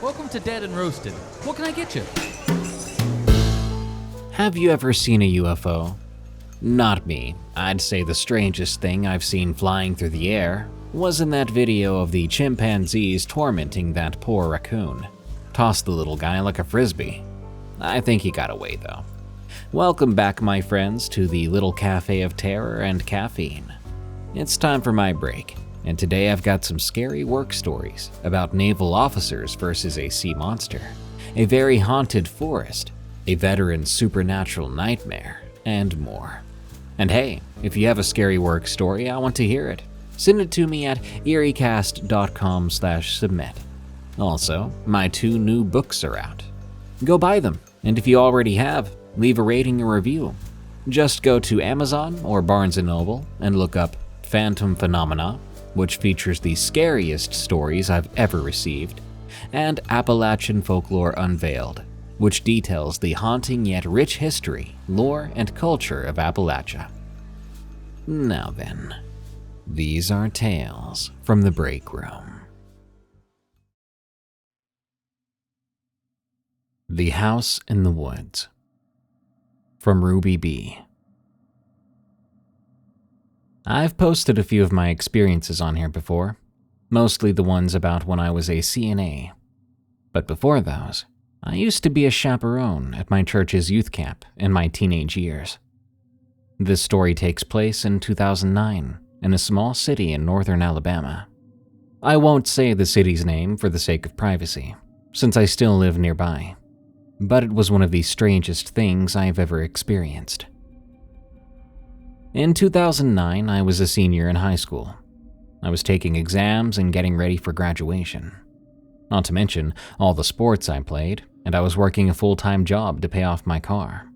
Welcome to Dead and Roasted. What can I get you? Have you ever seen a UFO? Not me. I'd say the strangest thing I've seen flying through the air was in that video of the chimpanzees tormenting that poor raccoon. Tossed the little guy like a frisbee. I think he got away though. Welcome back, my friends, to the little cafe of terror and caffeine. It's time for my break, and today I've got some scary work stories about naval officers versus a sea monster, a very haunted forest, a veteran supernatural nightmare, and more. And hey, if you have a scary work story, I want to hear it. Send it to me at eeriecast.com/submit. Also, my 2 new books are out. Go buy them, and if you already have, leave a rating or review. Just go to Amazon or Barnes & Noble and look up Phantom Phenomena, which features the scariest stories I've ever received, and Appalachian Folklore Unveiled, which details the haunting yet rich history, lore, and culture of Appalachia. Now then, these are tales from the break room. The House in the Woods, from Ruby B. I've posted a few of my experiences on here before, mostly the ones about when I was a CNA. But before those, I used to be a chaperone at my church's youth camp in my teenage years. This story takes place in 2009 in a small city in northern Alabama. I won't say the city's name for the sake of privacy, since I still live nearby, but it was one of the strangest things I've ever experienced. In 2009, I was a senior in high school. I was taking exams and getting ready for graduation. Not to mention all the sports I played, and I was working a full-time job to pay off my car.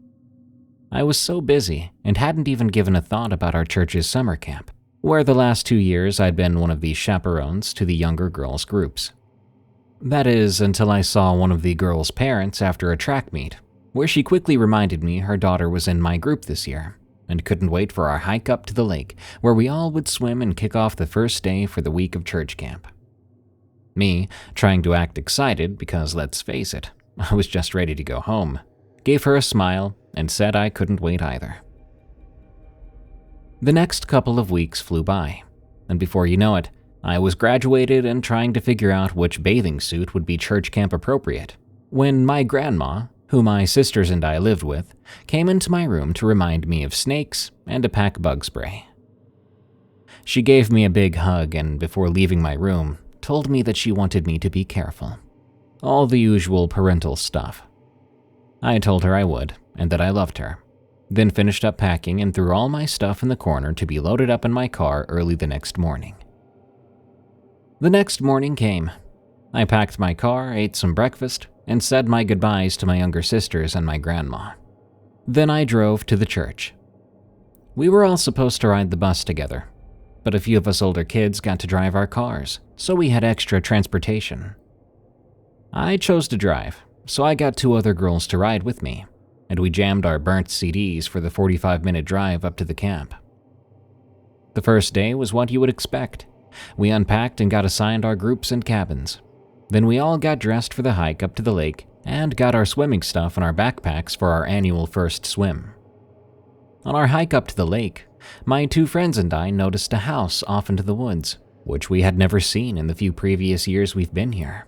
I was so busy and hadn't even given a thought about our church's summer camp, where the last 2 years I'd been one of the chaperones to the younger girls' groups. That is, until I saw one of the girls' parents after a track meet, where she quickly reminded me her daughter was in my group this year, and couldn't wait for our hike up to the lake, where we all would swim and kick off the first day for the week of church camp. Me, trying to act excited because, let's face it, I was just ready to go home, gave her a smile and said I couldn't wait either. The next couple of weeks flew by, and before you know it, I was graduated and trying to figure out which bathing suit would be church camp appropriate, when my grandma, who my sisters and I lived with, came into my room to remind me of snakes and a pack bug spray. She gave me a big hug and, before leaving my room, told me that she wanted me to be careful. All the usual parental stuff. I told her I would, and that I loved her, then finished up packing and threw all my stuff in the corner to be loaded up in my car early the next morning. The next morning came. I packed my car, ate some breakfast, and said my goodbyes to my younger sisters and my grandma. Then I drove to the church. We were all supposed to ride the bus together, but a few of us older kids got to drive our cars, so we had extra transportation. I chose to drive, so I got 2 other girls to ride with me, and we jammed our burnt CDs for the 45-minute drive up to the camp. The first day was what you would expect. We unpacked and got assigned our groups and cabins. Then we all got dressed for the hike up to the lake and got our swimming stuff in our backpacks for our annual first swim. On our hike up to the lake, my 2 friends and I noticed a house off into the woods, which we had never seen in the few previous years we've been here.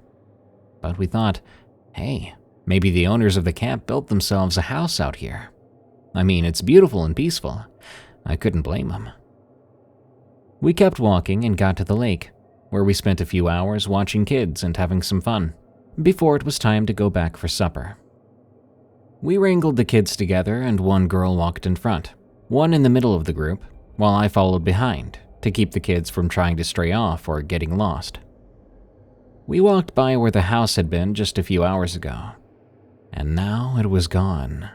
But we thought, hey, maybe the owners of the camp built themselves a house out here. I mean, it's beautiful and peaceful. I couldn't blame them. We kept walking and got to the lake, where we spent a few hours watching kids and having some fun, before it was time to go back for supper. We wrangled the kids together and 1 girl walked in front, 1 in the middle of the group, while I followed behind to keep the kids from trying to stray off or getting lost. We walked by where the house had been just a few hours ago, and now it was gone.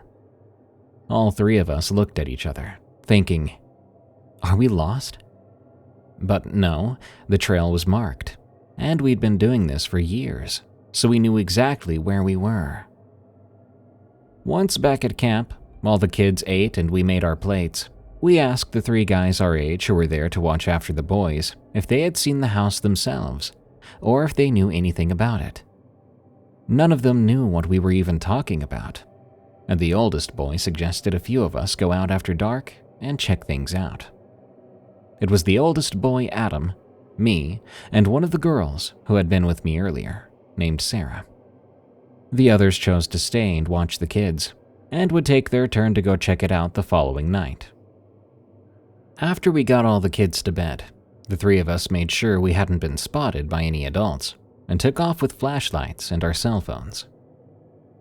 All 3 of us looked at each other, thinking, are we lost? But no, the trail was marked, and we'd been doing this for years, so we knew exactly where we were. Once back at camp, while the kids ate and we made our plates, we asked the 3 guys our age who were there to watch after the boys if they had seen the house themselves, or if they knew anything about it. None of them knew what we were even talking about, and the oldest boy suggested a few of us go out after dark and check things out. It was the oldest boy, Adam, me, and one of the girls who had been with me earlier, named Sarah. The others chose to stay and watch the kids, and would take their turn to go check it out the following night. After we got all the kids to bed, the three of us made sure we hadn't been spotted by any adults and took off with flashlights and our cell phones.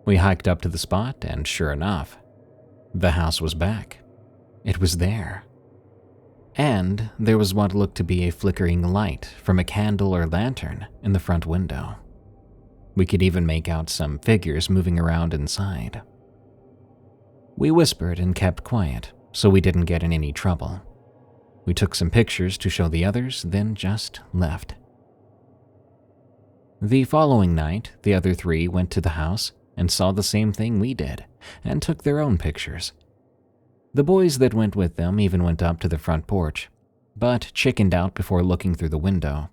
We hiked up to the spot, and sure enough, the house was back. It was there. And there was what looked to be a flickering light from a candle or lantern in the front window. We could even make out some figures moving around inside. We whispered and kept quiet so we didn't get in any trouble. We took some pictures to show the others, then just left. The following night, the other three went to the house and saw the same thing we did and took their own pictures. The boys that went with them even went up to the front porch, but chickened out before looking through the window.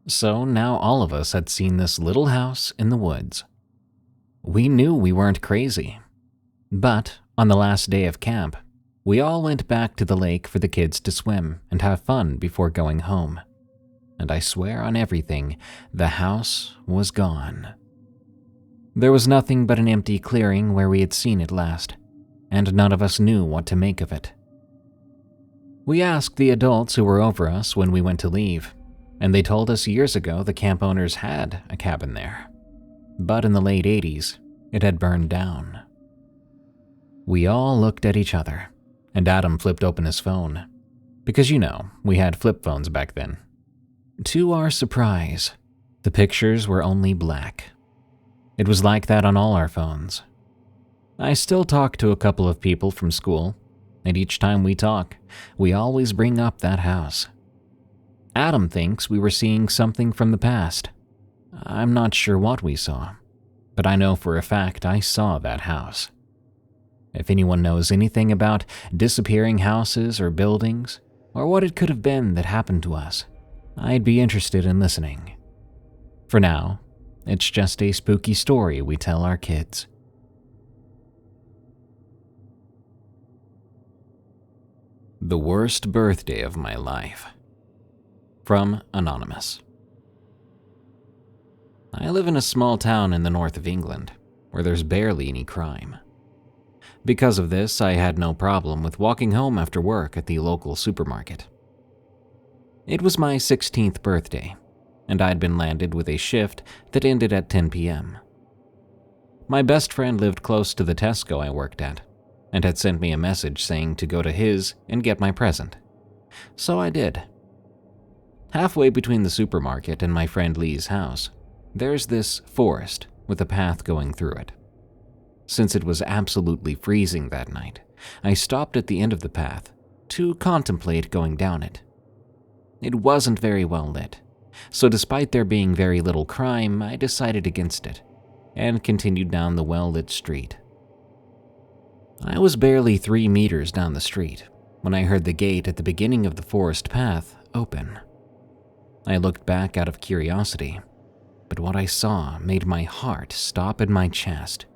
So now all of us had seen this little house in the woods. We knew we weren't crazy. But on the last day of camp, we all went back to the lake for the kids to swim and have fun before going home. And I swear on everything, the house was gone. There was nothing but an empty clearing where we had seen it last, and none of us knew what to make of it. We asked the adults who were over us when we went to leave, and they told us years ago the camp owners had a cabin there. But in the late 80s, it had burned down. We all looked at each other, and Adam flipped open his phone, because we had flip phones back then. To our surprise, the pictures were only black. It was like that on all our phones. I still talk to a couple of people from school, and each time we talk, we always bring up that house. Adam thinks we were seeing something from the past. I'm not sure what we saw, but I know for a fact I saw that house. If anyone knows anything about disappearing houses or buildings, or what it could have been that happened to us, I'd be interested in listening. For now, it's just a spooky story we tell our kids. The worst birthday of my life. From Anonymous. I live in a small town in the north of England, where there's barely any crime. Because of this, I had no problem with walking home after work at the local supermarket. It was my 16th birthday, and I'd been landed with a shift that ended at 10 p.m. My best friend lived close to the Tesco I worked at, and had sent me a message saying to go to his and get my present. So I did. Halfway between the supermarket and my friend Lee's house, there's this forest with a path going through it. Since it was absolutely freezing that night, I stopped at the end of the path to contemplate going down it. It wasn't very well lit, so despite there being very little crime, I decided against it and continued down the well-lit street. I was barely 3 meters down the street when I heard the gate at the beginning of the forest path open. I looked back out of curiosity, but what I saw made my heart stop in my chest.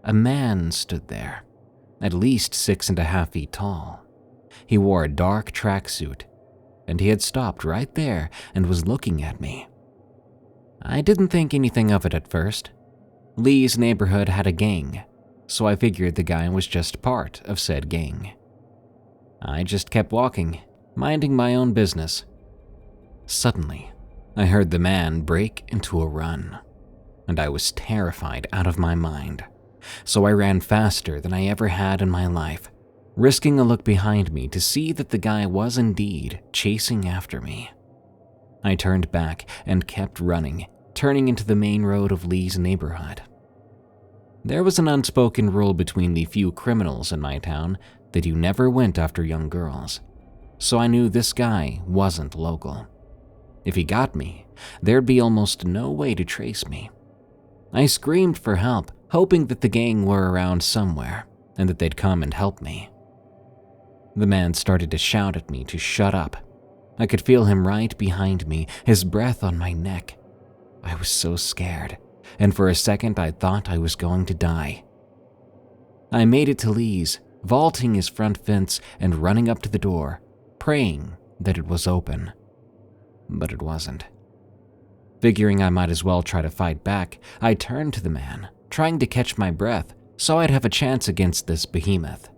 A man stood there, at least 6.5 feet tall. He wore a dark tracksuit, and he had stopped right there and was looking at me. I didn't think anything of it at first. Lee's neighborhood had a gang, so I figured the guy was just part of said gang. I just kept walking, minding my own business. Suddenly, I heard the man break into a run, and I was terrified out of my mind. So I ran faster than I ever had in my life, risking a look behind me to see that the guy was indeed chasing after me. I turned back and kept running, turning into the main road of Lee's neighborhood. There was an unspoken rule between the few criminals in my town that you never went after young girls, so I knew this guy wasn't local. If he got me, there'd be almost no way to trace me. I screamed for help, hoping that the gang were around somewhere and that they'd come and help me. The man started to shout at me to shut up. I could feel him right behind me, his breath on my neck. I was so scared, and for a second I thought I was going to die. I made it to Lee's, vaulting his front fence and running up to the door, praying that it was open. But it wasn't. Figuring I might as well try to fight back, I turned to the man, trying to catch my breath so I'd have a chance against this behemoth.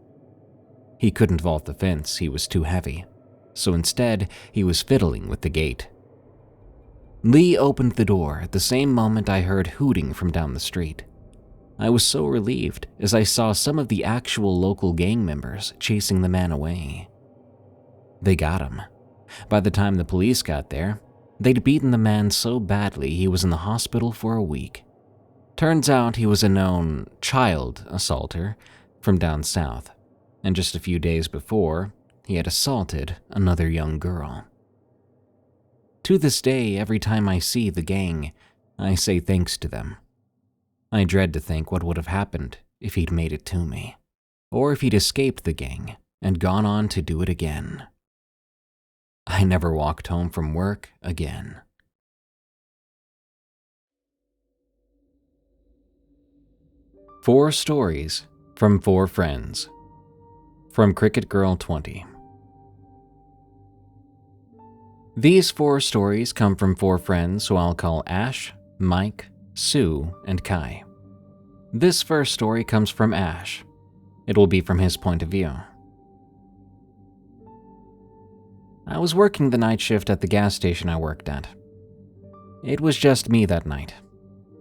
He couldn't vault the fence, he was too heavy, so instead he was fiddling with the gate. Lee opened the door at the same moment I heard hooting from down the street. I was so relieved as I saw some of the actual local gang members chasing the man away. They got him. By the time the police got there, they'd beaten the man so badly he was in the hospital for a week. Turns out he was a known child assaulter from down south, and just a few days before, he had assaulted another young girl. To this day, every time I see the gang, I say thanks to them. I dread to think what would have happened if he'd made it to me, or if he'd escaped the gang and gone on to do it again. I never walked home from work again. Four stories from four friends. From Cricket Girl 20. These four stories come from four friends who I'll call Ash, Mike, Sue, and Kai. This first story comes from Ash. It will be from his point of view. I was working the night shift at the gas station I worked at. It was just me that night.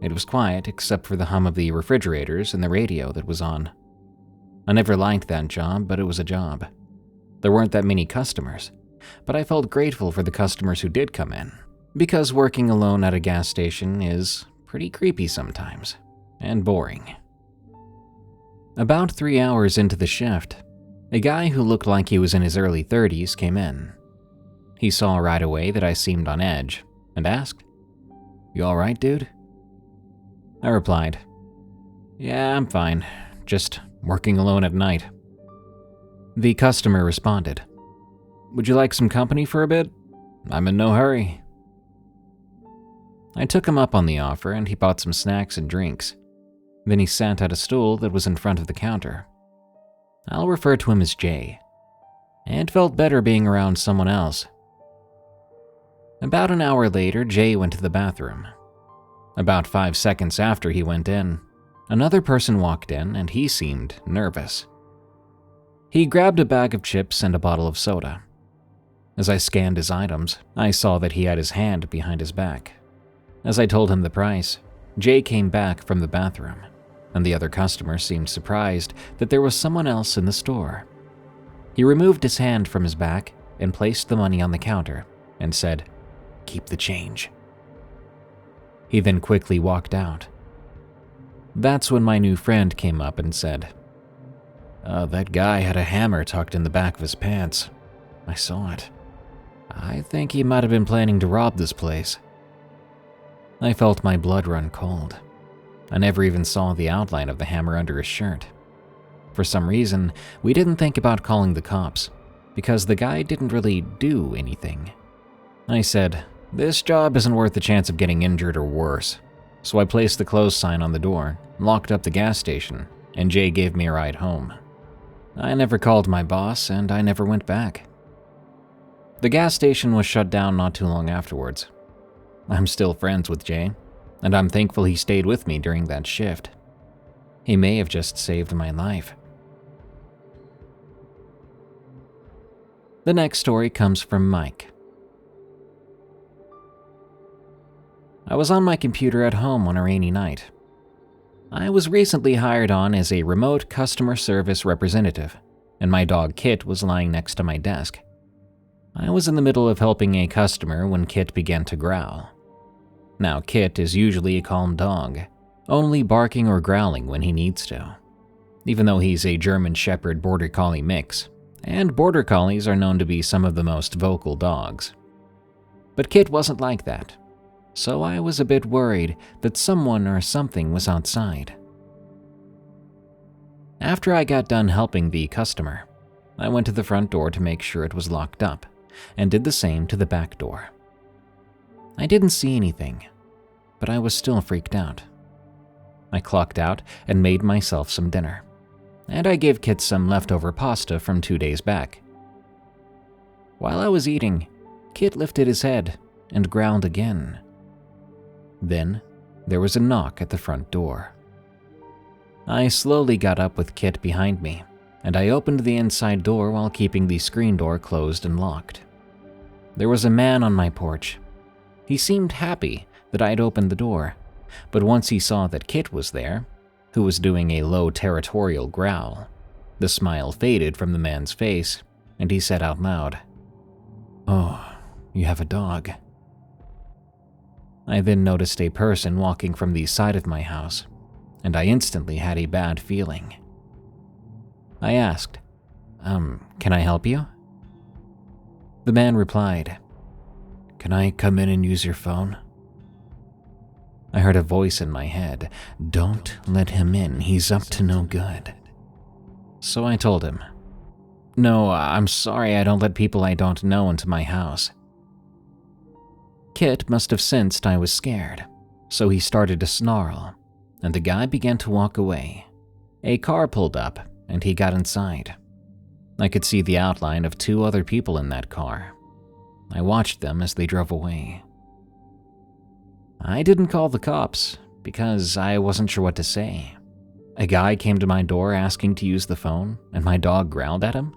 It was quiet except for the hum of the refrigerators and the radio that was on. I never liked that job, but it was a job. There weren't that many customers, but I felt grateful for the customers who did come in, because working alone at a gas station is pretty creepy sometimes, and boring. About 3 hours into the shift, a guy who looked like he was in his early 30s came in. He saw right away that I seemed on edge, and asked, "You alright, dude?" I replied, "Yeah, I'm fine, just working alone at night." The customer responded, "Would you like some company for a bit? I'm in no hurry." I took him up on the offer and he bought some snacks and drinks. Then he sat at a stool that was in front of the counter. I'll refer to him as Jay. It felt better being around someone else. About an hour later, Jay went to the bathroom. About 5 seconds after he went in, another person walked in and he seemed nervous. He grabbed a bag of chips and a bottle of soda. As I scanned his items, I saw that he had his hand behind his back. As I told him the price, Jay came back from the bathroom, and the other customer seemed surprised that there was someone else in the store. He removed his hand from his back and placed the money on the counter and said, "Keep the change." He then quickly walked out. That's when my new friend came up and said, "That guy had a hammer tucked in the back of his pants. I saw it. I think he might have been planning to rob this place." I felt my blood run cold. I never even saw the outline of the hammer under his shirt. For some reason, we didn't think about calling the cops, because the guy didn't really do anything. I said, "This job isn't worth the chance of getting injured or worse." So I placed the close sign on the door, locked up the gas station, and Jay gave me a ride home. I never called my boss, and I never went back. The gas station was shut down not too long afterwards. I'm still friends with Jay, and I'm thankful he stayed with me during that shift. He may have just saved my life. The next story comes from Mike. I was on my computer at home on a rainy night. I was recently hired on as a remote customer service representative, and my dog Kit was lying next to my desk. I was in the middle of helping a customer when Kit began to growl. Now, Kit is usually a calm dog, only barking or growling when he needs to, even though he's a German Shepherd Border Collie mix, and Border Collies are known to be some of the most vocal dogs. But Kit wasn't like that, so I was a bit worried that someone or something was outside. After I got done helping the customer, I went to the front door to make sure it was locked up, and did the same to the back door. I didn't see anything. but I was still freaked out. I clocked out and made myself some dinner, and I gave Kit some leftover pasta from 2 days back. While I was eating, Kit lifted his head and growled again. Then there was a knock at the front door. I slowly got up with Kit behind me, and I opened the inside door while keeping the screen door closed and locked. There was a man on my porch. He seemed happy that I'd opened the door, but once he saw that Kit was there, who was doing a low territorial growl, the smile faded from the man's face, and he said out loud, "Oh, you have a dog." I then noticed a person walking from the side of my house, and I instantly had a bad feeling. I asked, "Can I help you?" The man replied, "Can I come in and use your phone?" I heard a voice in my head, "Don't let him in, he's up to no good." So I told him, "No, I'm sorry, I don't let people I don't know into my house." Kit must have sensed I was scared, so he started to snarl, and the guy began to walk away. A car pulled up, and he got inside. I could see the outline of 2 other people in that car. I watched them as they drove away. I didn't call the cops because I wasn't sure what to say. A guy came to my door asking to use the phone, and my dog growled at him.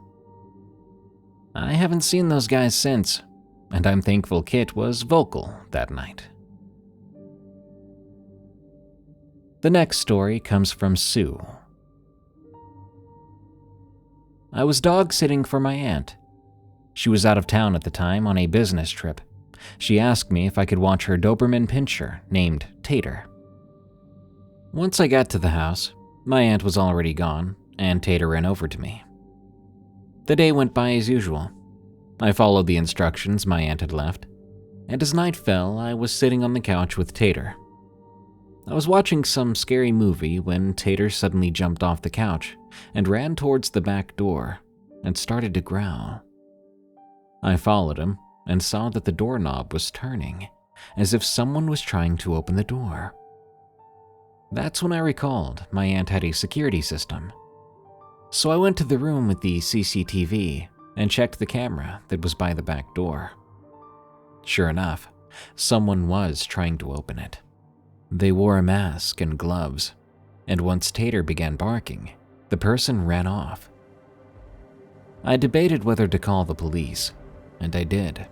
I haven't seen those guys since, and I'm thankful Kit was vocal that night. The next story comes from Sue. I was dog sitting for my aunt. She was out of town at the time on a business trip. She asked me if I could watch her Doberman pinscher named Tater. Once I got to the house, my aunt was already gone, and Tater ran over to me. The day went by as usual. I followed the instructions my aunt had left, and as night fell, I was sitting on the couch with Tater. I was watching some scary movie when Tater suddenly jumped off the couch and ran towards the back door and started to growl. I followed him and saw that the doorknob was turning, as if someone was trying to open the door. That's when I recalled my aunt had a security system. So I went to the room with the CCTV and checked the camera that was by the back door. Sure enough, someone was trying to open it. They wore a mask and gloves, and once Tater began barking, the person ran off. I debated whether to call the police, and I did,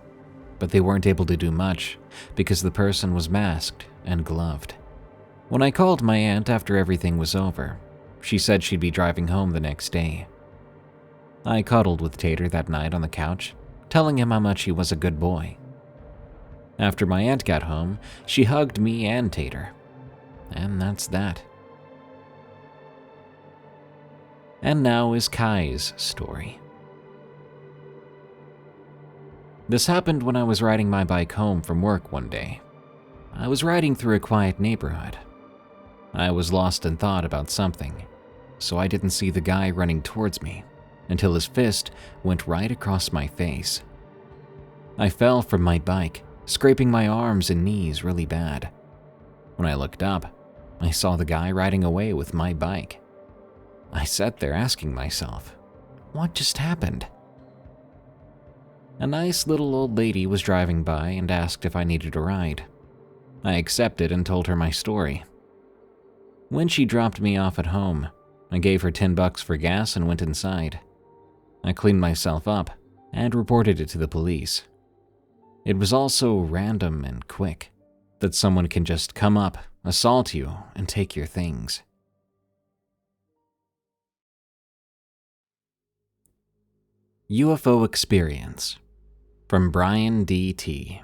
but they weren't able to do much because the person was masked and gloved. When I called my aunt after everything was over, she said she'd be driving home the next day. I cuddled with Tater that night on the couch, telling him how much he was a good boy. After my aunt got home, she hugged me and Tater, and that's that. And now is Kai's story. This happened when I was riding my bike home from work one day. I was riding through a quiet neighborhood. I was lost in thought about something, so I didn't see the guy running towards me until his fist went right across my face. I fell from my bike, scraping my arms and knees really bad. When I looked up, I saw the guy riding away with my bike. I sat there asking myself, what just happened? A nice little old lady was driving by and asked if I needed a ride. I accepted and told her my story. When she dropped me off at home, I gave her $10 for gas and went inside. I cleaned myself up and reported it to the police. It was all so random and quick that someone can just come up, assault you, and take your things. UFO Experience from Brian D.T.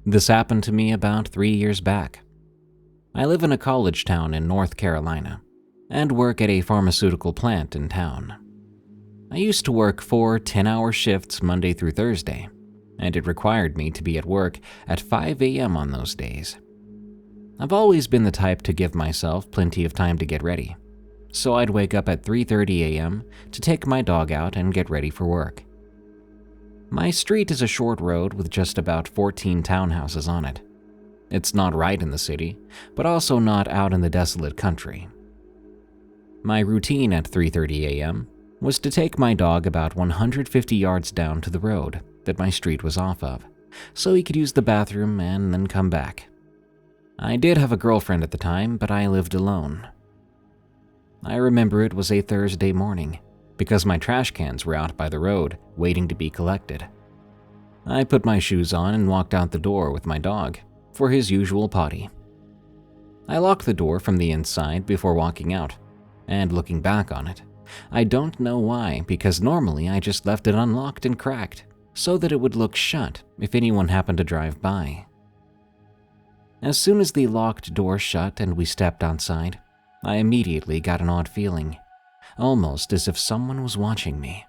This happened to me about 3 years back. I live in a college town in North Carolina and work at a pharmaceutical plant in town. I used to work 4 10-hour shifts Monday through Thursday, and it required me to be at work at 5 a.m. on those days. I've always been the type to give myself plenty of time to get ready, so I'd wake up at 3:30 a.m. to take my dog out and get ready for work. My street is a short road with just about 14 townhouses on it, It's not right in the city, but also not out in the desolate country. My routine at 3:30 a.m. was to take my dog about 150 yards down to the road that my street was off of, so he could use the bathroom and then come back. I did have a girlfriend at the time, but I lived alone. I remember it was a Thursday morning, because my trash cans were out by the road, waiting to be collected. I put my shoes on and walked out the door with my dog, for his usual potty. I locked the door from the inside before walking out, and looking back on it, I don't know why, because normally I just left it unlocked and cracked, so that it would look shut if anyone happened to drive by. As soon as the locked door shut and we stepped outside, I immediately got an odd feeling, almost as if someone was watching me.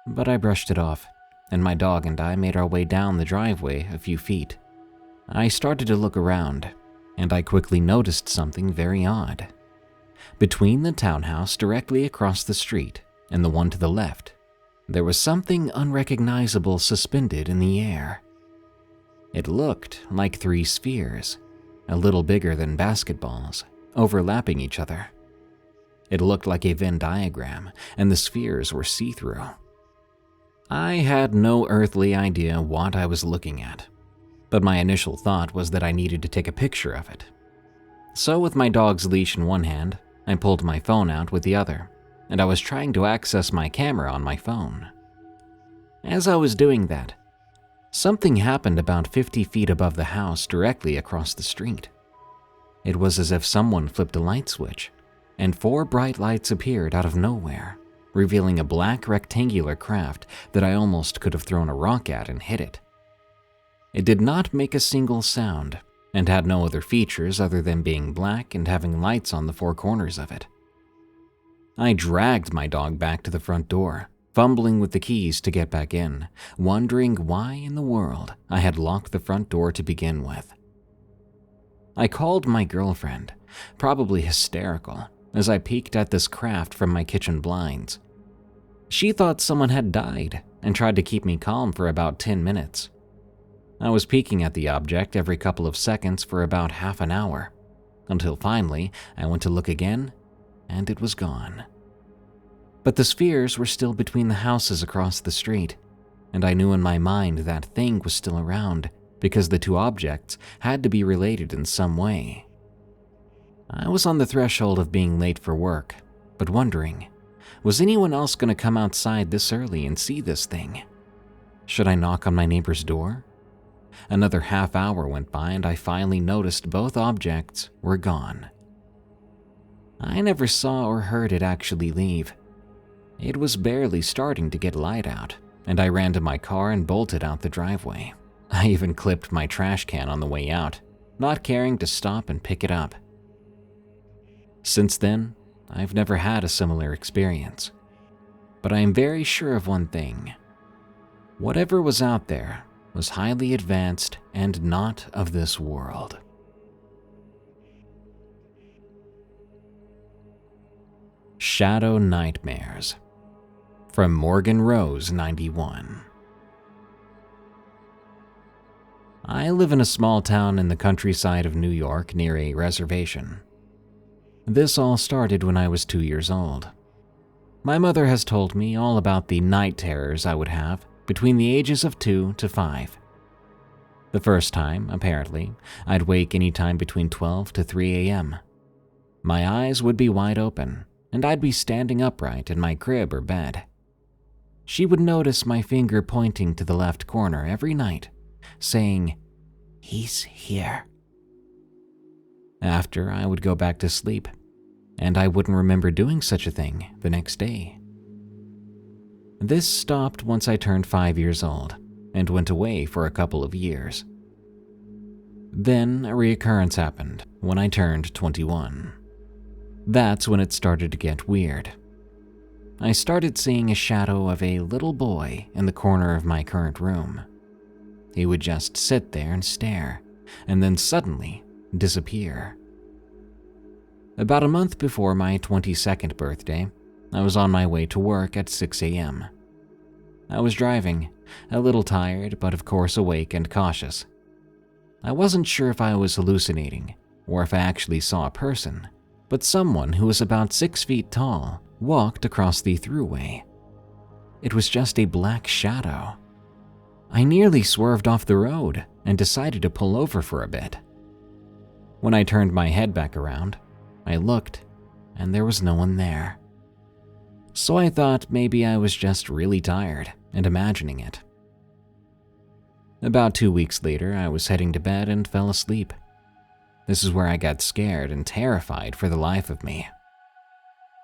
But I brushed it off, and my dog and I made our way down the driveway a few feet. I started to look around, and I quickly noticed something very odd. Between the townhouse directly across the street and the one to the left, there was something unrecognizable suspended in the air. It looked like 3 spheres, a little bigger than basketballs, overlapping each other. It looked like a Venn diagram, and the spheres were see-through. I had no earthly idea what I was looking at, but my initial thought was that I needed to take a picture of it. So with my dog's leash in one hand, I pulled my phone out with the other, and I was trying to access my camera on my phone. As I was doing that, something happened about 50 feet above the house directly across the street. It was as if someone flipped a light switch, and 4 bright lights appeared out of nowhere, revealing a black rectangular craft that I almost could have thrown a rock at and hit it. It did not make a single sound, and had no other features other than being black and having lights on the 4 corners of it. I dragged my dog back to the front door, fumbling with the keys to get back in, wondering why in the world I had locked the front door to begin with. I called my girlfriend, probably hysterical, as I peeked at this craft from my kitchen blinds. She thought someone had died and tried to keep me calm for about 10 minutes. I was peeking at the object every couple of seconds for about half an hour, until finally I went to look again, and it was gone. But the spheres were still between the houses across the street, and I knew in my mind that thing was still around because the 2 objects had to be related in some way. I was on the threshold of being late for work, but wondering, was anyone else going to come outside this early and see this thing? Should I knock on my neighbor's door? Another half hour went by and I finally noticed both objects were gone. I never saw or heard it actually leave. It was barely starting to get light out, and I ran to my car and bolted out the driveway. I even clipped my trash can on the way out, not caring to stop and pick it up. Since then, I've never had a similar experience. But I am very sure of one thing. Whatever was out there was highly advanced and not of this world. Shadow Nightmares from Morgan Rose 91. I live in a small town in the countryside of New York near a reservation. This all started when I was 2 years old. My mother has told me all about the night terrors I would have between the ages of 2 to 5. The first time, apparently, I'd wake any time between 12 to 3 a.m. My eyes would be wide open, and I'd be standing upright in my crib or bed. She would notice my finger pointing to the left corner every night, saying, "He's here." After, I would go back to sleep, and I wouldn't remember doing such a thing the next day. This stopped once I turned 5 years old and went away for a couple of years. Then a reoccurrence happened when I turned 21. That's when it started to get weird. I started seeing a shadow of a little boy in the corner of my current room. He would just sit there and stare, and then suddenly disappear. About a month before my 22nd birthday, I was on my way to work at 6 a.m. I was driving, a little tired, but of course awake and cautious. I wasn't sure if I was hallucinating or if I actually saw a person, but someone who was about 6 feet tall walked across the throughway. It was just a black shadow. I nearly swerved off the road and decided to pull over for a bit. When I turned my head back around, I looked, and there was no one there. So I thought maybe I was just really tired and imagining it. About 2 weeks later, I was heading to bed and fell asleep. This is where I got scared and terrified for the life of me.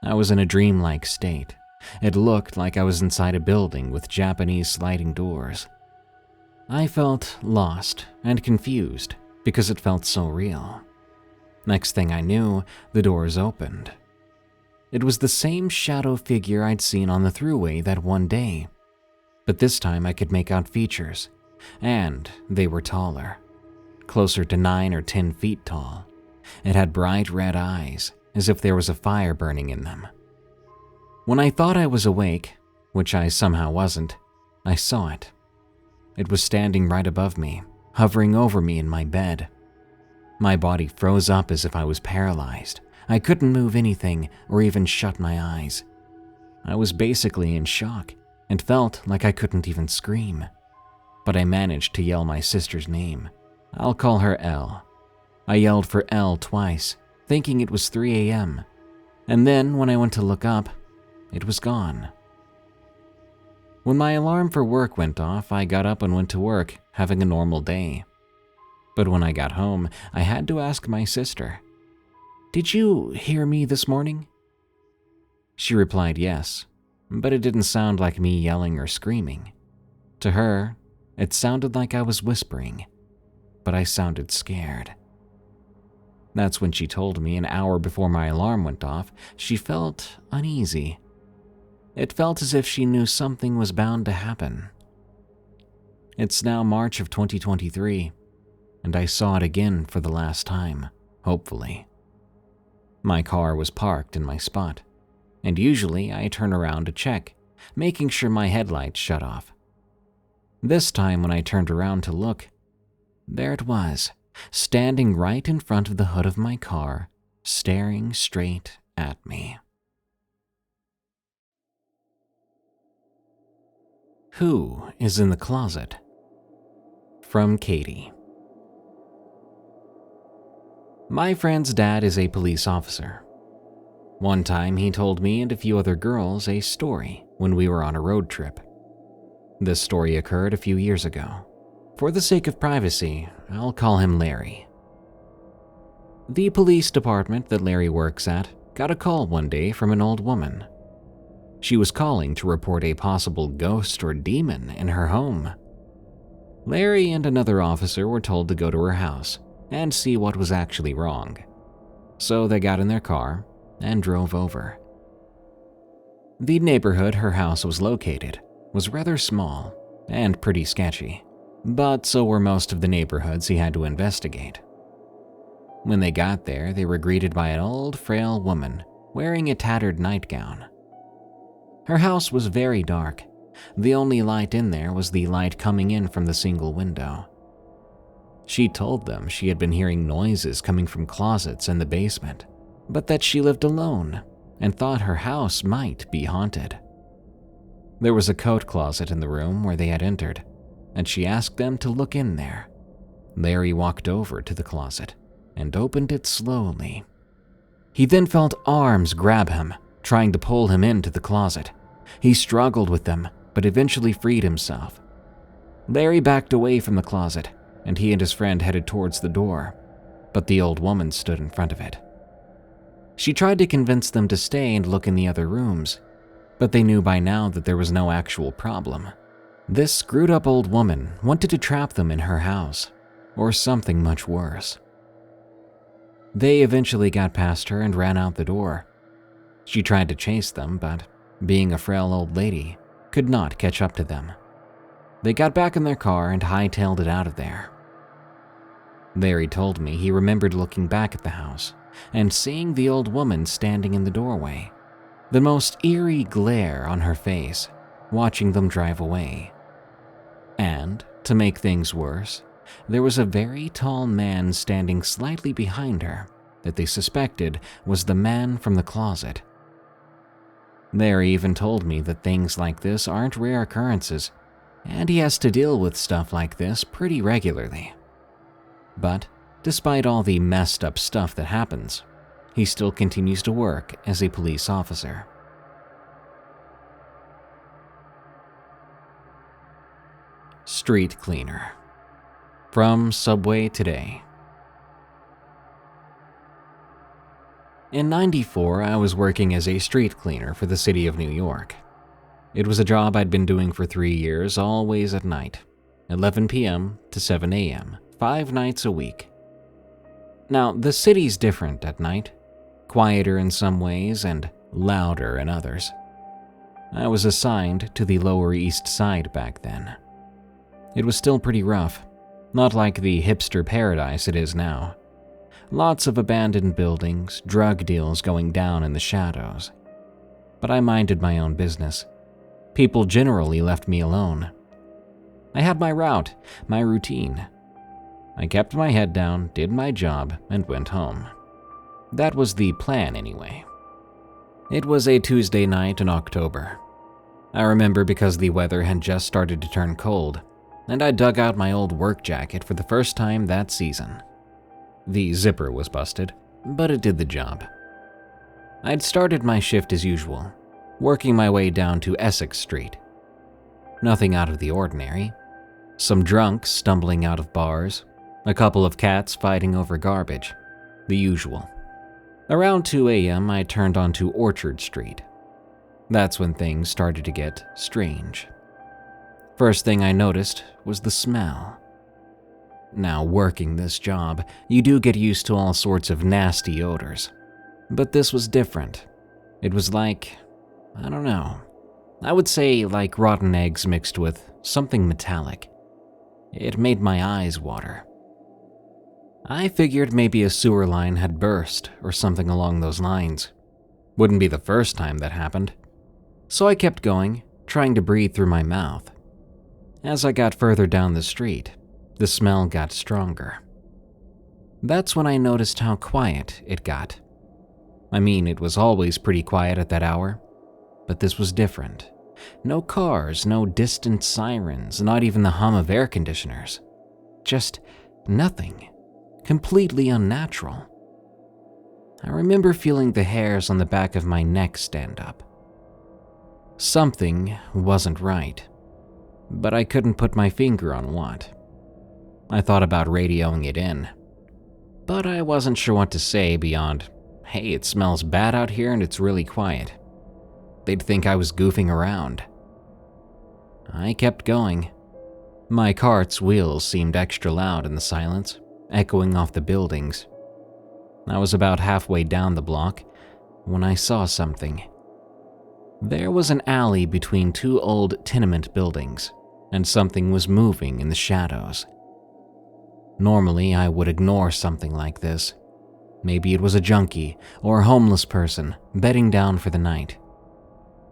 I was in a dreamlike state. It looked like I was inside a building with Japanese sliding doors. I felt lost and confused because it felt so real. Next thing I knew, the doors opened. It was the same shadow figure I'd seen on the thruway that one day, but this time I could make out features, and they were taller, closer to 9 or 10 feet tall. It had bright red eyes, as if there was a fire burning in them. When I thought I was awake, which I somehow wasn't, I saw it. It was standing right above me, hovering over me in my bed. My body froze up as if I was paralyzed. I couldn't move anything or even shut my eyes. I was basically in shock and felt like I couldn't even scream. But I managed to yell my sister's name. I'll call her Elle. I yelled for Elle twice, thinking it was 3 a.m. And then when I went to look up, it was gone. When my alarm for work went off, I got up and went to work, having a normal day. But when I got home, I had to ask my sister, "Did you hear me this morning?" She replied yes, but it didn't sound like me yelling or screaming. To her, it sounded like I was whispering, but I sounded scared. That's when she told me an hour before my alarm went off, she felt uneasy. It felt as if she knew something was bound to happen. It's now March of 2023, and I saw it again for the last time, hopefully. My car was parked in my spot, and usually I turn around to check, making sure my headlights shut off. This time when I turned around to look, there it was, standing right in front of the hood of my car, staring straight at me. Who is in the closet? From Katie. My friend's dad is a police officer. One time he told me and a few other girls a story when we were on a road trip. This story occurred a few years ago. For the sake of privacy, I'll call him Larry. The police department that Larry works at got a call one day from an old woman. She was calling to report a possible ghost or demon in her home. Larry and another officer were told to go to her house and see what was actually wrong. So they got in their car and drove over. The neighborhood her house was located was rather small and pretty sketchy, but so were most of the neighborhoods he had to investigate. When they got there, they were greeted by an old, frail woman wearing a tattered nightgown. Her house was very dark. The only light in there was the light coming in from the single window. She told them she had been hearing noises coming from closets in the basement, but that she lived alone and thought her house might be haunted. There was a coat closet in the room where they had entered, and she asked them to look in there. Larry walked over to the closet and opened it slowly. He then felt arms grab him, trying to pull him into the closet. He struggled with them, but eventually freed himself. Larry backed away from the closet, and he and his friend headed towards the door, but the old woman stood in front of it. She tried to convince them to stay and look in the other rooms, but they knew by now that there was no actual problem. This screwed up old woman wanted to trap them in her house, or something much worse. They eventually got past her and ran out the door. She tried to chase them, but being a frail old lady, could not catch up to them. They got back in their car and hightailed it out of there. Larry told me he remembered looking back at the house and seeing the old woman standing in the doorway, the most eerie glare on her face, watching them drive away. And, to make things worse, there was a very tall man standing slightly behind her that they suspected was the man from the closet. Larry even told me that things like this aren't rare occurrences, and he has to deal with stuff like this pretty regularly. But despite all the messed up stuff that happens, he still continues to work as a police officer. Street cleaner. From Subway Today. In '94, I was working as a street cleaner for the city of New York. It was a job I'd been doing for 3 years, always at night, 11 p.m. to 7 a.m., 5 nights a week. Now, the city's different at night, quieter in some ways and louder in others. I was assigned to the Lower East Side back then. It was still pretty rough, not like the hipster paradise it is now. Lots of abandoned buildings, drug deals going down in the shadows. But I minded my own business. People generally left me alone. I had my route, my routine. I kept my head down, did my job, and went home. That was the plan anyway. It was a Tuesday night in October. I remember because the weather had just started to turn cold, and I dug out my old work jacket for the first time that season. The zipper was busted, but it did the job. I'd started my shift as usual, working my way down to Essex Street. Nothing out of the ordinary. Some drunks stumbling out of bars, a couple of cats fighting over garbage, the usual. Around 2 a.m., I turned onto Orchard Street. That's when things started to get strange. First thing I noticed was the smell. Now, working this job, you do get used to all sorts of nasty odors. But this was different. It was like, I don't know. I would say like rotten eggs mixed with something metallic. It made my eyes water. I figured maybe a sewer line had burst or something along those lines. Wouldn't be the first time that happened. So I kept going, trying to breathe through my mouth. As I got further down the street, the smell got stronger. That's when I noticed how quiet it got. I mean, it was always pretty quiet at that hour, but this was different. No cars, no distant sirens, not even the hum of air conditioners. Just nothing. Completely unnatural. I remember feeling the hairs on the back of my neck stand up. Something wasn't right, but I couldn't put my finger on what. I thought about radioing it in, but I wasn't sure what to say beyond, hey, it smells bad out here and it's really quiet. They'd think I was goofing around. I kept going. My cart's wheels seemed extra loud in the silence, echoing off the buildings. I was about halfway down the block when I saw something. There was an alley between 2 old tenement buildings, and something was moving in the shadows. Normally, I would ignore something like this. Maybe it was a junkie or a homeless person bedding down for the night.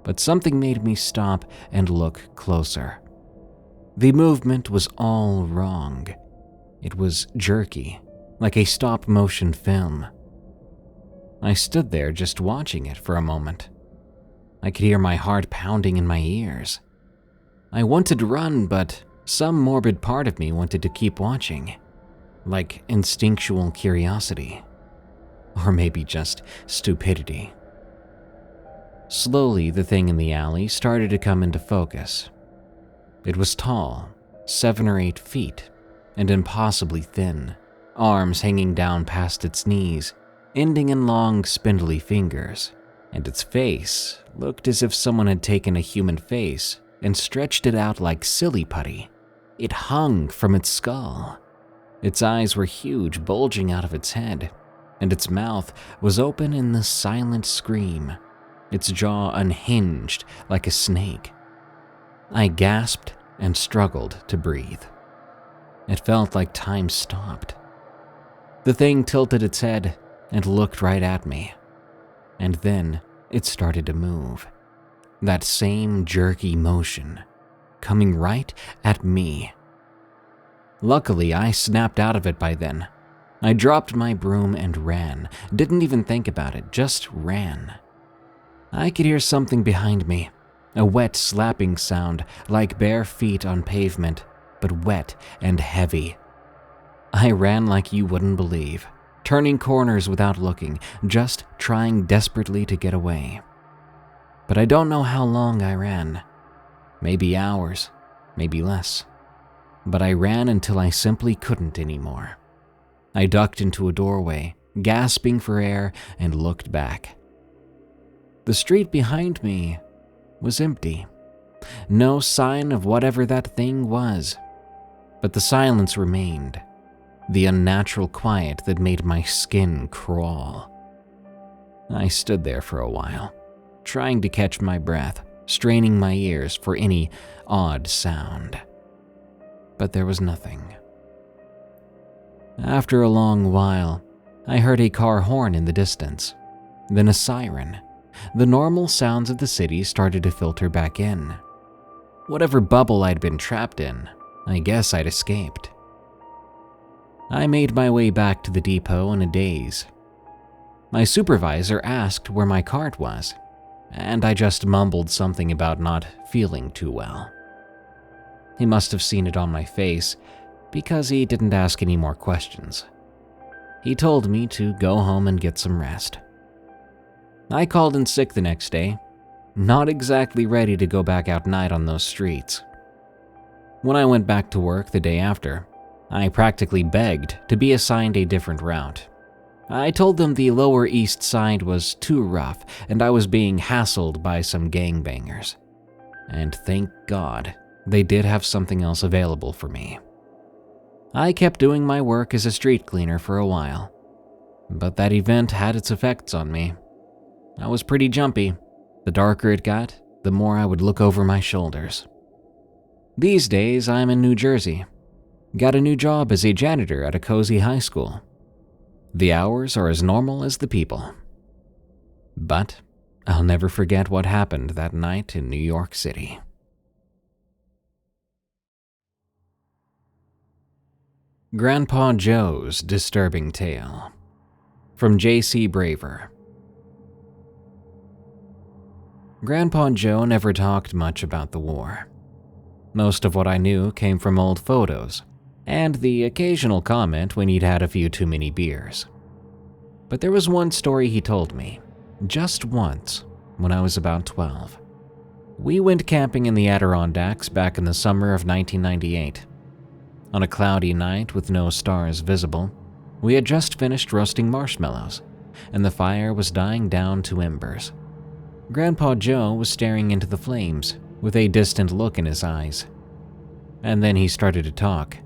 But something made me stop and look closer. The movement was all wrong. It was jerky, like a stop-motion film. I stood there just watching it for a moment. I could hear my heart pounding in my ears. I wanted to run, but some morbid part of me wanted to keep watching, like instinctual curiosity, or maybe just stupidity. Slowly, the thing in the alley started to come into focus. It was tall, 7 or 8 feet, and impossibly thin, arms hanging down past its knees, ending in long, spindly fingers, and its face looked as if someone had taken a human face and stretched it out like silly putty. It hung from its skull. Its eyes were huge, bulging out of its head, and its mouth was open in the silent scream, its jaw unhinged like a snake. I gasped and struggled to breathe. It felt like time stopped. The thing tilted its head and looked right at me, and then it started to move. That same jerky motion, coming right at me. Luckily, I snapped out of it by then. I dropped my broom and ran. Didn't even think about it, just ran. I could hear something behind me, a wet slapping sound like bare feet on pavement, but wet and heavy. I ran like you wouldn't believe, turning corners without looking, just trying desperately to get away. But I don't know how long I ran. Maybe hours, maybe less. But I ran until I simply couldn't anymore. I ducked into a doorway, gasping for air, and looked back. The street behind me was empty. No sign of whatever that thing was. But the silence remained, the unnatural quiet that made my skin crawl. I stood there for a while, trying to catch my breath, straining my ears for any odd sound. But there was nothing. After a long while, I heard a car horn in the distance, then a siren. The normal sounds of the city started to filter back in. Whatever bubble I'd been trapped in, I guess I'd escaped. I made my way back to the depot in a daze. My supervisor asked where my cart was, and I just mumbled something about not feeling too well. He must have seen it on my face, because he didn't ask any more questions. He told me to go home and get some rest. I called in sick the next day, not exactly ready to go back out night on those streets. When I went back to work the day after, I practically begged to be assigned a different route. I told them the Lower East Side was too rough and I was being hassled by some gangbangers. And thank God, they did have something else available for me. I kept doing my work as a street cleaner for a while, but that event had its effects on me. I was pretty jumpy. The darker it got, the more I would look over my shoulders. These days, I'm in New Jersey. Got a new job as a janitor at a cozy high school. The hours are as normal as the people. But I'll never forget what happened that night in New York City. Grandpa Joe's Disturbing Tale, from J.C. Braver. Grandpa Joe never talked much about the war. Most of what I knew came from old photos, and the occasional comment when he'd had a few too many beers. But there was one story he told me, just once, when I was about 12. We went camping in the Adirondacks back in the summer of 1998. On a cloudy night with no stars visible, we had just finished roasting marshmallows, and the fire was dying down to embers. Grandpa Joe was staring into the flames with a distant look in his eyes. And then he started to talk.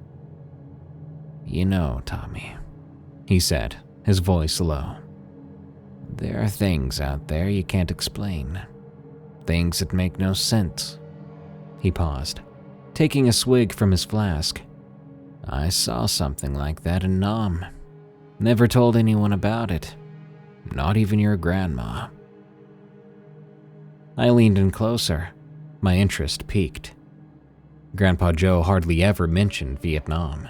"You know, Tommy," he said, his voice low. "There are things out there you can't explain. Things that make no sense." He paused, taking a swig from his flask. "I saw something like that in Nam. Never told anyone about it. Not even your grandma." I leaned in closer. My interest piqued. Grandpa Joe hardly ever mentioned Vietnam.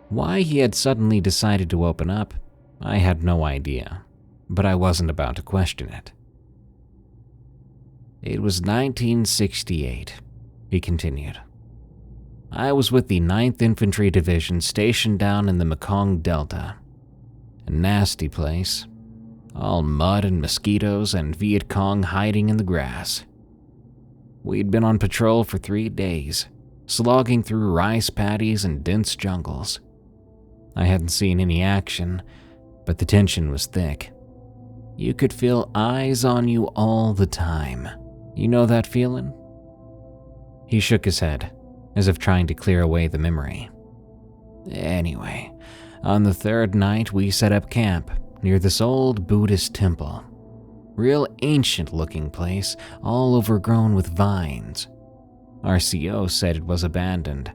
Why he had suddenly decided to open up, I had no idea, but I wasn't about to question it. "It was 1968, he continued. "I was with the 9th Infantry Division stationed down in the Mekong Delta. A nasty place. All mud and mosquitoes and Viet Cong hiding in the grass. We'd been on patrol for 3 days, slogging through rice paddies and dense jungles. I hadn't seen any action, but the tension was thick. You could feel eyes on you all the time. You know that feeling?" He shook his head, as if trying to clear away the memory. "Anyway, on the 3rd night we set up camp near this old Buddhist temple. Real ancient-looking place, all overgrown with vines. Our CO said it was abandoned,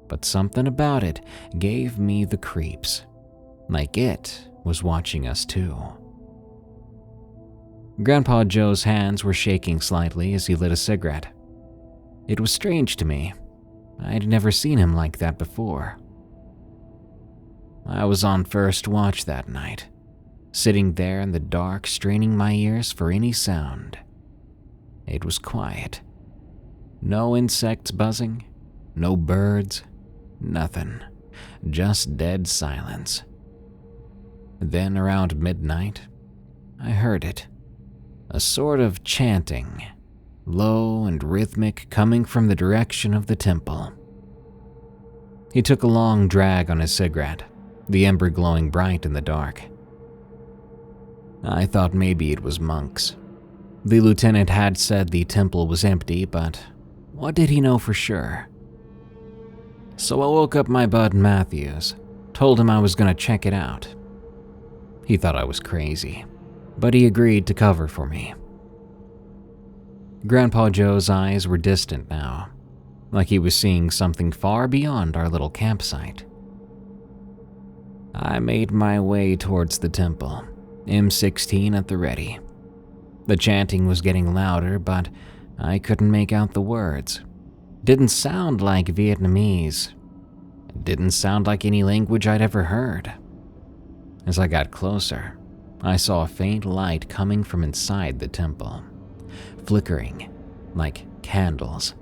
but something about it gave me the creeps. Like it was watching us too." Grandpa Joe's hands were shaking slightly as he lit a cigarette. It was strange to me. I'd never seen him like that before. I was on first watch that night, sitting there in the dark, straining my ears for any sound. It was quiet. No insects buzzing, no birds, nothing. Just dead silence. Then around midnight, I heard it. A sort of chanting, low and rhythmic, coming from the direction of the temple. He took a long drag on his cigarette, the ember glowing bright in the dark. I thought maybe it was monks. The lieutenant had said the temple was empty, but what did he know for sure? So I woke up my bud Matthews, told him I was going to check it out. He thought I was crazy, but he agreed to cover for me. Grandpa Joe's eyes were distant now, like he was seeing something far beyond our little campsite. I made my way towards the temple, M16 at the ready. The chanting was getting louder, but I couldn't make out the words. Didn't sound like Vietnamese. It didn't sound like any language I'd ever heard. As I got closer, I saw a faint light coming from inside the temple, flickering like candles.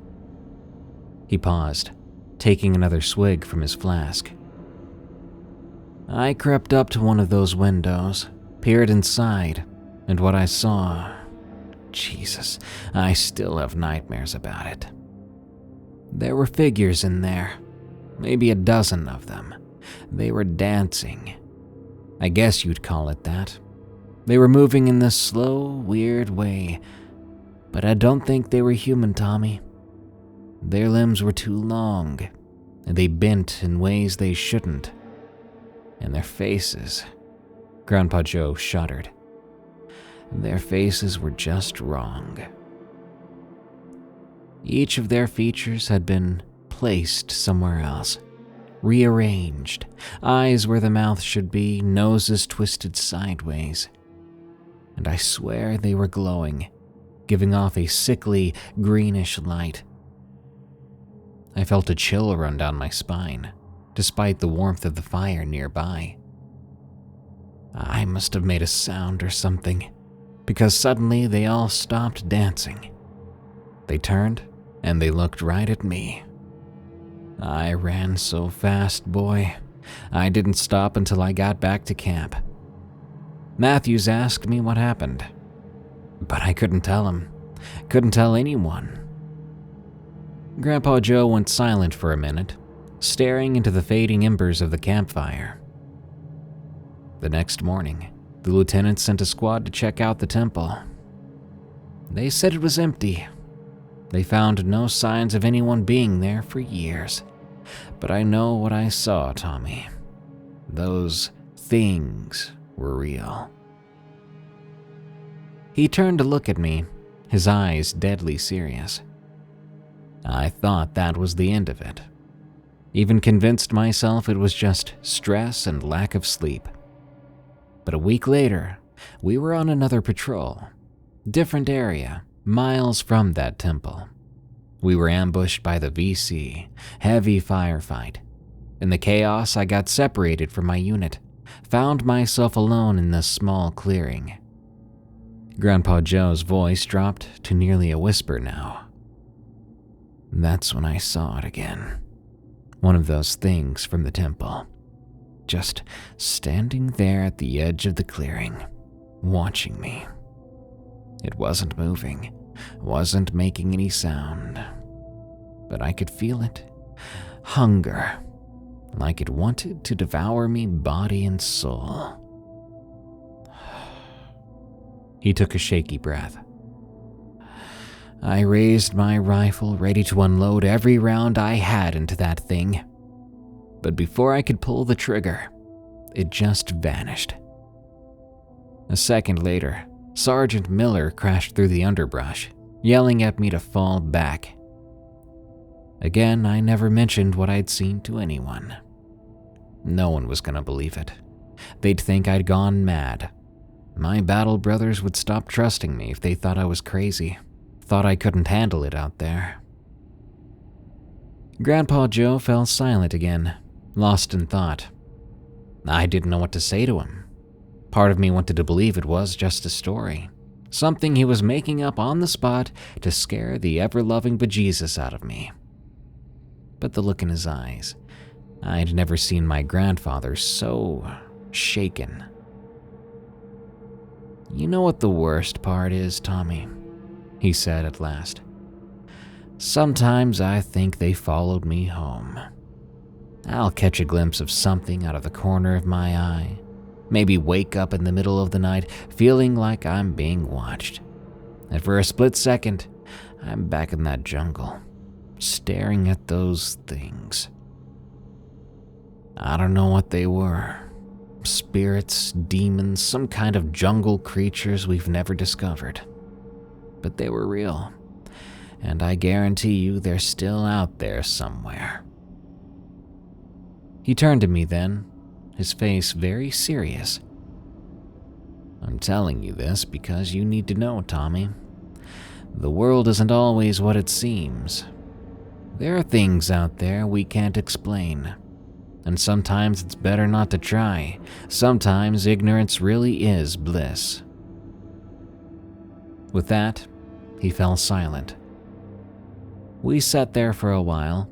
He paused, taking another swig from his flask. I crept up to one of those windows, peered inside, and what I saw, Jesus, I still have nightmares about it. There were figures in there, maybe a dozen of them. They were dancing. I guess you'd call it that. They were moving in this slow, weird way, but I don't think they were human, Tommy. Their limbs were too long, and they bent in ways they shouldn't. And their faces, Grandpa Joe shuddered. Their faces were just wrong. Each of their features had been placed somewhere else, rearranged, eyes where the mouth should be, noses twisted sideways. And I swear they were glowing, giving off a sickly, greenish light. I felt a chill run down my spine, despite the warmth of the fire nearby. I must have made a sound or something, because suddenly they all stopped dancing. They turned, and they looked right at me. I ran so fast, boy. I didn't stop until I got back to camp. Matthews asked me what happened, but I couldn't tell him. Couldn't tell anyone. Grandpa Joe went silent for a minute, staring into the fading embers of the campfire. The next morning, the lieutenant sent a squad to check out the temple. They said it was empty. They found no signs of anyone being there for years. But I know what I saw, Tommy. Those things were real. He turned to look at me, his eyes deadly serious. I thought that was the end of it. Even convinced myself it was just stress and lack of sleep. But a week later, we were on another patrol. Different area, miles from that temple. We were ambushed by the VC, heavy firefight. In the chaos, I got separated from my unit, found myself alone in this small clearing. Grandpa Joe's voice dropped to nearly a whisper now. That's when I saw it again. One of those things from the temple. Just standing there at the edge of the clearing, watching me. It wasn't moving, wasn't making any sound, but I could feel it. Hunger, like it wanted to devour me body and soul. He took a shaky breath. I raised my rifle, ready to unload every round I had into that thing. But before I could pull the trigger, it just vanished. A second later, Sergeant Miller crashed through the underbrush, yelling at me to fall back. Again, I never mentioned what I'd seen to anyone. No one was gonna believe it. They'd think I'd gone mad. My battle brothers would stop trusting me if they thought I was crazy, thought I couldn't handle it out there. Grandpa Joe fell silent again, lost in thought. I didn't know what to say to him. Part of me wanted to believe it was just a story, something he was making up on the spot to scare the ever-loving bejesus out of me. But the look in his eyes, I'd never seen my grandfather so shaken. "You know what the worst part is, Tommy?" he said at last. "Sometimes I think they followed me home. I'll catch a glimpse of something out of the corner of my eye, maybe wake up in the middle of the night feeling like I'm being watched. And for a split second, I'm back in that jungle, staring at those things. I don't know what they were. Spirits, demons, some kind of jungle creatures we've never discovered. But they were real, and I guarantee you they're still out there somewhere." He turned to me then, his face very serious. "I'm telling you this because you need to know, Tommy. The world isn't always what it seems. There are things out there we can't explain. And sometimes it's better not to try. Sometimes ignorance really is bliss." With that, he fell silent. We sat there for a while,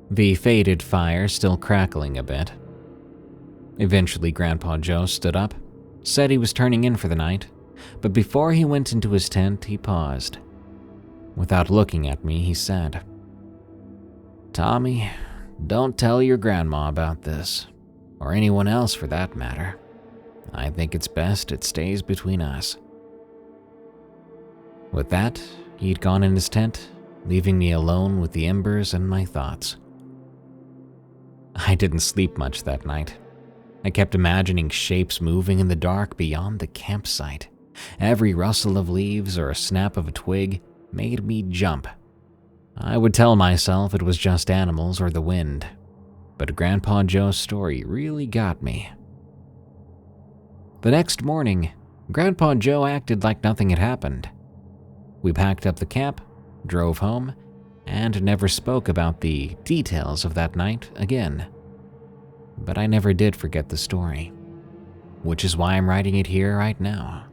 the faded fire still crackling a bit. Eventually, Grandpa Joe stood up, said he was turning in for the night, but before he went into his tent, he paused. Without looking at me, he said, "Tommy, don't tell your grandma about this, or anyone else for that matter. I think it's best it stays between us." With that, he'd gone in his tent, leaving me alone with the embers and my thoughts. I didn't sleep much that night. I kept imagining shapes moving in the dark beyond the campsite. Every rustle of leaves or a snap of a twig made me jump. I would tell myself it was just animals or the wind, but Grandpa Joe's story really got me. The next morning, Grandpa Joe acted like nothing had happened. We packed up the camp, drove home, and never spoke about the details of that night again. But I never did forget the story, which is why I'm writing it here right now.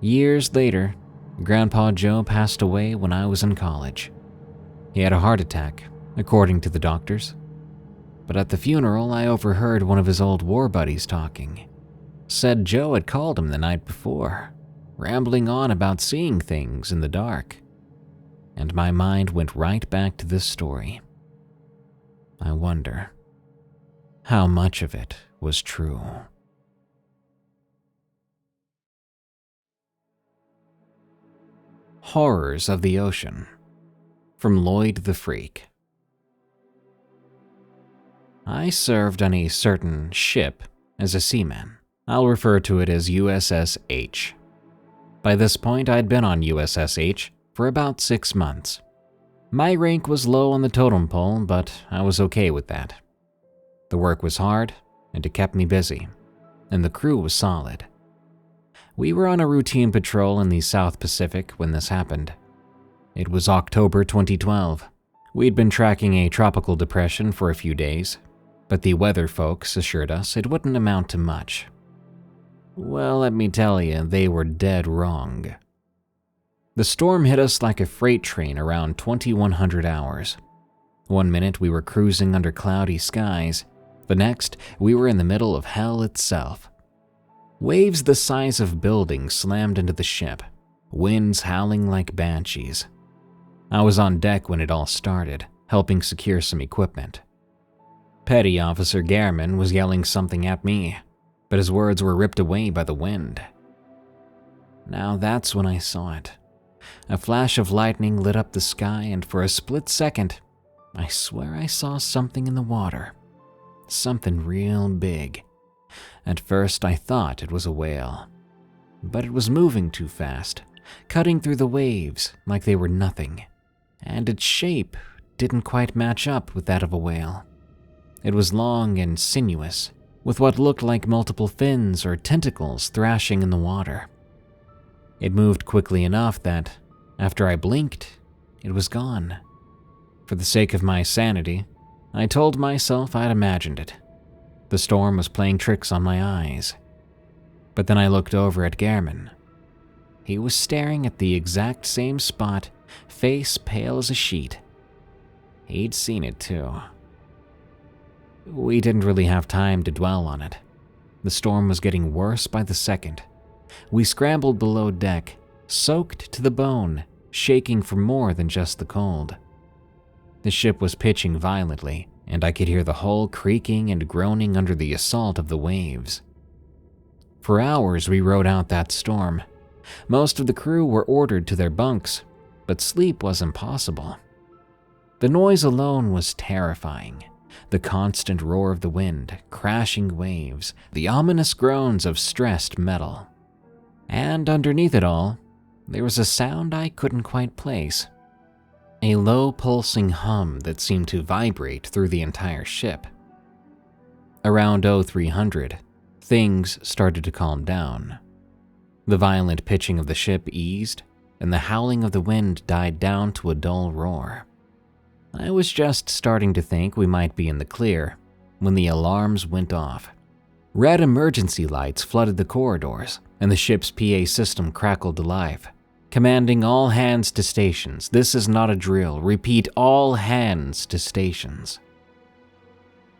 Years later, Grandpa Joe passed away when I was in college. He had a heart attack, according to the doctors. But at the funeral, I overheard one of his old war buddies talking. Said Joe had called him the night before, rambling on about seeing things in the dark. And my mind went right back to this story. I wonder how much of it was true. Horrors of the Ocean, from Lloyd the Freak. I served on a certain ship as a seaman. I'll refer to it as USS H. By this point, I'd been on USS H for about 6 months. My rank was low on the totem pole, but I was okay with that. The work was hard, and it kept me busy, and the crew was solid. We were on a routine patrol in the South Pacific when this happened. It was October 2012. We'd been tracking a tropical depression for a few days, but the weather folks assured us it wouldn't amount to much. Well, let me tell you, they were dead wrong. The storm hit us like a freight train around 2100 hours. One minute we were cruising under cloudy skies, the next we were in the middle of hell itself. Waves the size of buildings slammed into the ship, winds howling like banshees. I was on deck when it all started, helping secure some equipment. Petty Officer Garman was yelling something at me, but his words were ripped away by the wind. Now that's when I saw it. A flash of lightning lit up the sky, and for a split second, I swear I saw something in the water. Something real big. At first I thought it was a whale, but it was moving too fast, cutting through the waves like they were nothing, and its shape didn't quite match up with that of a whale. It was long and sinuous, with what looked like multiple fins or tentacles thrashing in the water. It moved quickly enough that, after I blinked, it was gone. For the sake of my sanity, I told myself I'd imagined it. The storm was playing tricks on my eyes. But then I looked over at Gehrman. He was staring at the exact same spot, face pale as a sheet. He'd seen it too. We didn't really have time to dwell on it. The storm was getting worse by the second. We scrambled below deck, soaked to the bone, shaking from more than just the cold. The ship was pitching violently, and I could hear the hull creaking and groaning under the assault of the waves. For hours we rode out that storm. Most of the crew were ordered to their bunks, but sleep was impossible. The noise alone was terrifying. The constant roar of the wind, crashing waves, the ominous groans of stressed metal. And underneath it all, there was a sound I couldn't quite place. A low pulsing hum that seemed to vibrate through the entire ship. Around 0300, things started to calm down. The violent pitching of the ship eased, and the howling of the wind died down to a dull roar. I was just starting to think we might be in the clear when the alarms went off. Red emergency lights flooded the corridors, and the ship's PA system crackled to life, commanding all hands to stations. This is not a drill. Repeat, all hands to stations.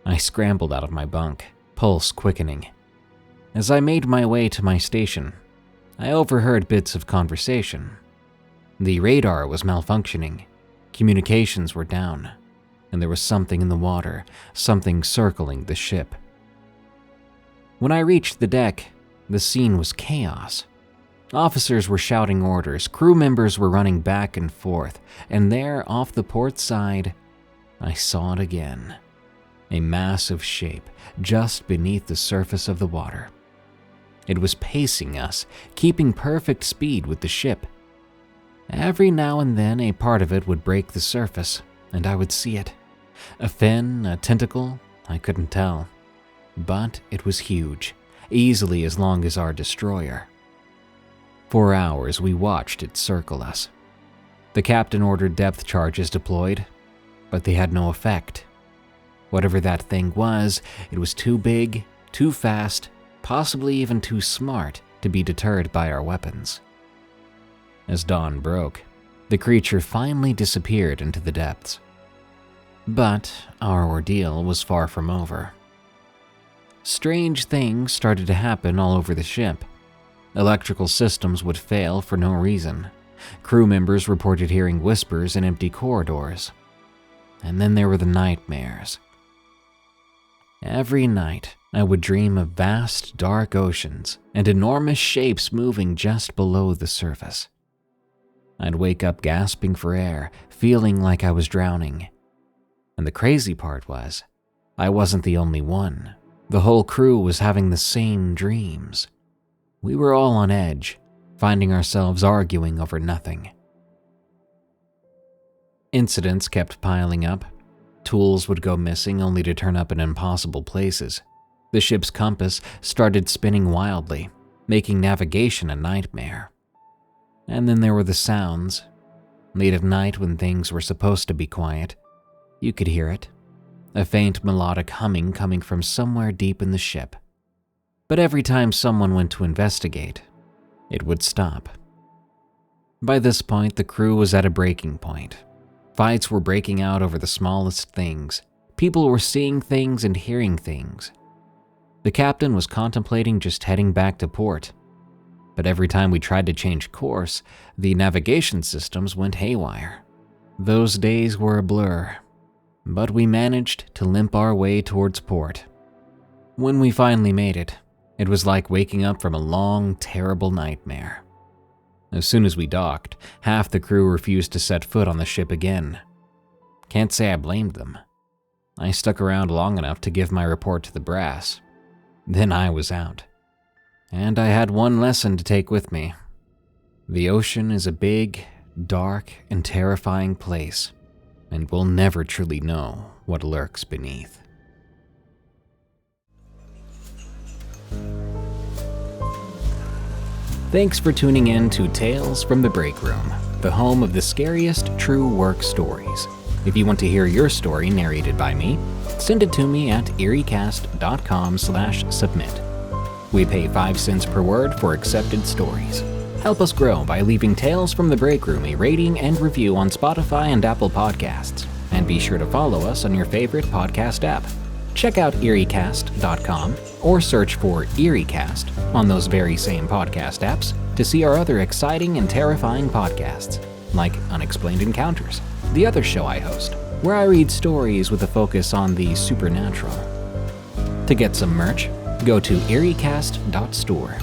I scrambled out of my bunk, pulse quickening. As I made my way to my station, I overheard bits of conversation. The radar was malfunctioning. Communications were down, and there was something in the water, something circling the ship. When I reached the deck, the scene was chaos. Officers were shouting orders, crew members were running back and forth, and there, off the port side, I saw it again. A massive shape just beneath the surface of the water. It was pacing us, keeping perfect speed with the ship. Every now and then a part of it would break the surface, and I would see it. A fin, a tentacle, I couldn't tell. But it was huge, easily as long as our destroyer. For hours we watched it circle us. The captain ordered depth charges deployed, but they had no effect. Whatever that thing was, it was too big, too fast, possibly even too smart to be deterred by our weapons. As dawn broke, the creature finally disappeared into the depths. But our ordeal was far from over. Strange things started to happen all over the ship. Electrical systems would fail for no reason. Crew members reported hearing whispers in empty corridors. And then there were the nightmares. Every night, I would dream of vast, dark oceans and enormous shapes moving just below the surface. I'd wake up gasping for air, feeling like I was drowning. And the crazy part was, I wasn't the only one. The whole crew was having the same dreams. We were all on edge, finding ourselves arguing over nothing. Incidents kept piling up. Tools would go missing only to turn up in impossible places. The ship's compass started spinning wildly, making navigation a nightmare. And then there were the sounds. Late at night when things were supposed to be quiet, you could hear it. A faint melodic humming coming from somewhere deep in the ship. But every time someone went to investigate, it would stop. By this point, the crew was at a breaking point. Fights were breaking out over the smallest things. People were seeing things and hearing things. The captain was contemplating just heading back to port. But every time we tried to change course, the navigation systems went haywire. Those days were a blur, but we managed to limp our way towards port. When we finally made it, it was like waking up from a long, terrible nightmare. As soon as we docked, half the crew refused to set foot on the ship again. Can't say I blamed them. I stuck around long enough to give my report to the brass. Then I was out. And I had one lesson to take with me. The ocean is a big, dark, and terrifying place, and we'll never truly know what lurks beneath. Thanks for tuning in to Tales from the Break Room, the home of the scariest true work stories. If you want to hear your story narrated by me, send it to me at eeriecast.com/submit. We pay 5 cents per word for accepted stories. Help us grow by leaving Tales from the Break Room a rating and review on Spotify and Apple Podcasts. And be sure to follow us on your favorite podcast app. Check out eeriecast.com or search for EerieCast on those very same podcast apps to see our other exciting and terrifying podcasts, like Unexplained Encounters, the other show I host, where I read stories with a focus on the supernatural. To get some merch, go to eeriecast.store.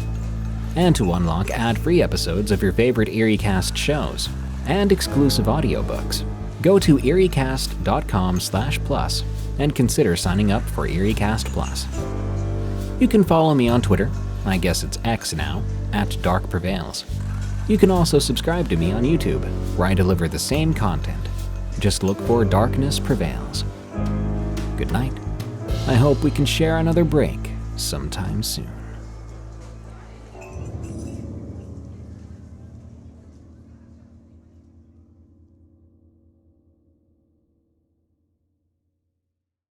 And to unlock ad-free episodes of your favorite EerieCast shows and exclusive audiobooks, go to eeriecast.com/plus and consider signing up for EerieCast Plus. You can follow me on Twitter, I guess it's X now, at Dark Prevails. You can also subscribe to me on YouTube, where I deliver the same content. Just look for Darkness Prevails. Good night. I hope we can share another break sometime soon.